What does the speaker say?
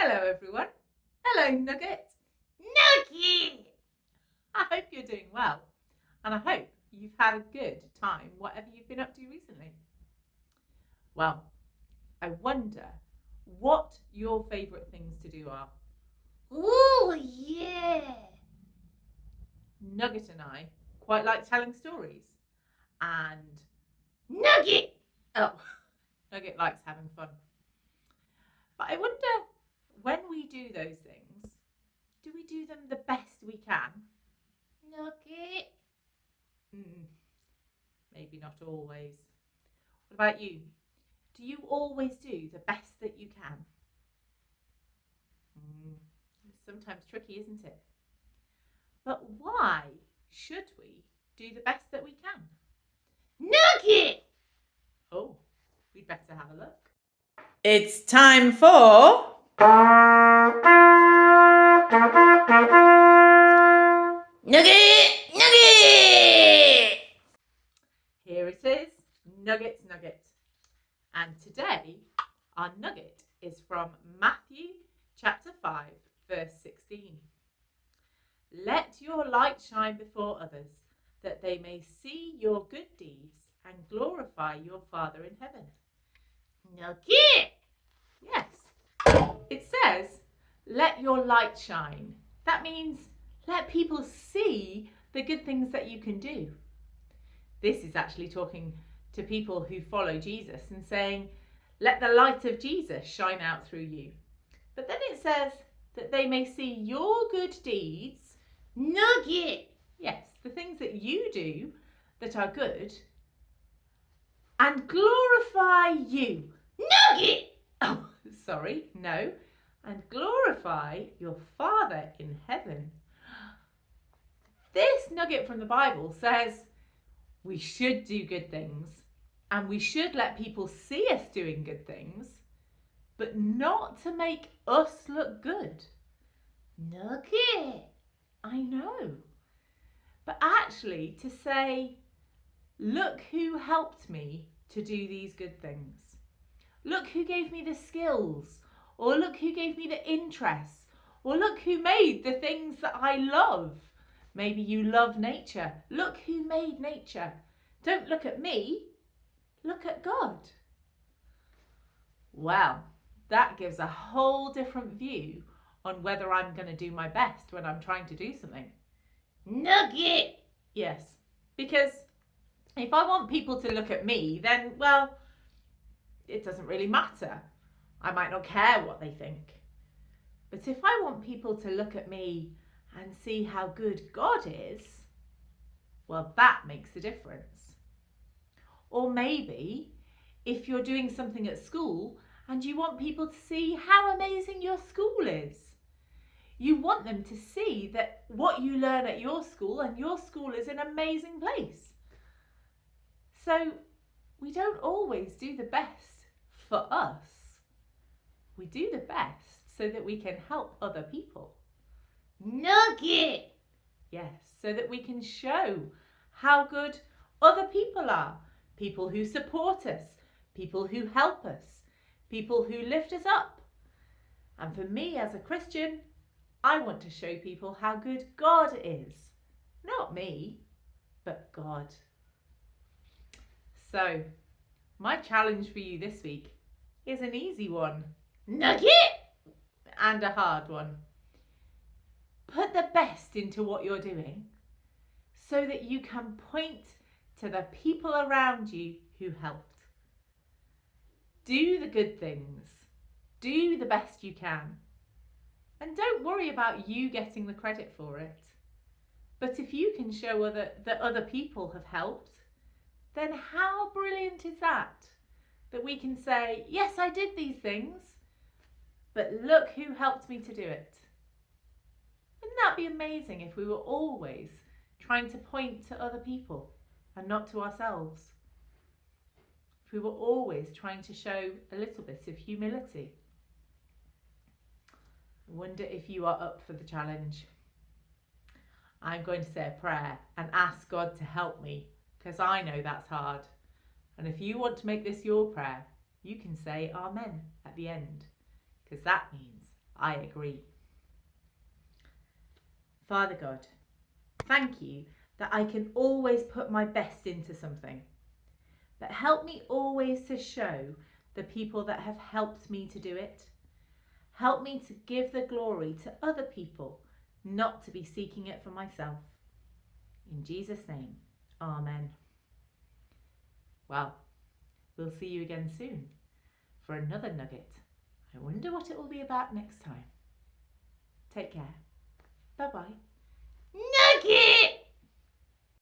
Hello everyone. Hello Nugget. Nugget! I hope you're doing well and I hope you've had a good time whatever you've been up to recently. Well, I wonder what your favourite things to do are. Oh, yeah! Nugget and I quite like telling stories and Nugget! Nugget likes having fun. But I wonder, when we do those things, do we do them the best we can? Nugget! Maybe not always. What about you? Do you always do the best that you can? It's sometimes tricky, isn't it? But why should we do the best that we can? Nugget! Oh, we'd better have a look. It's time for Nugget! Nugget! Here it is, Nugget. And today our nugget is from Matthew chapter 5, verse 16. Let your light shine before others, that they may see your good deeds and glorify your Father in heaven. Nugget! Yes, it says, let your light shine. That means let people see the good things that you can do. This is actually talking to people who follow Jesus and saying, let the light of Jesus shine out through you. But then it says that they may see your good deeds. Nugget! Yes, the things that you do that are good, and glorify you. Nugget! Oh, sorry, no. And glorify your Father in heaven. This nugget from the Bible says we should do good things and we should let people see us doing good things, but not to make us look good. Nugget! I know. But actually to say, look who helped me to do these good things. Look who gave me the skills, or look who gave me the interests, or look who made the things that I love. Maybe you love nature. Look who made nature. Don't look at me, look at God. Well, that gives a whole different view on whether I'm going to do my best when I'm trying to do something. Nugget! Yes, because if I want people to look at me, then, well, it doesn't really matter. I might not care what they think. But if I want people to look at me and see how good God is, well, that makes a difference. Or maybe if you're doing something at school and you want people to see how amazing your school is. You want them to see that what you learn at your school, and your school is an amazing place. So we don't always do the best for us. We do the best so that we can help other people. Nugget! Yes, so that we can show how good other people are. People who support us, people who help us, people who lift us up. And for me as a Christian, I want to show people how good God is. Not me, but God. So, my challenge for you this week is an easy one. Nugget! And a hard one. Put the best into what you're doing so that you can point to the people around you who helped. Do the good things. Do the best you can. And don't worry about you getting the credit for it. But if you can show that other people have helped, then how brilliant is that? That we can say, yes, I did these things, but look who helped me to do it. Wouldn't that be amazing if we were always trying to point to other people and not to ourselves? If we were always trying to show a little bit of humility. I wonder if you are up for the challenge. I'm going to say a prayer and ask God to help me, because I know that's hard. And if you want to make this your prayer, you can say Amen at the end, because that means I agree. Father God, thank you that I can always put my best into something. But help me always to show the people that have helped me to do it. Help me to give the glory to other people, not to be seeking it for myself. In Jesus' name, amen. Well, we'll see you again soon for another nugget. I wonder what it will be about next time. Take care. Bye-bye. Nugget!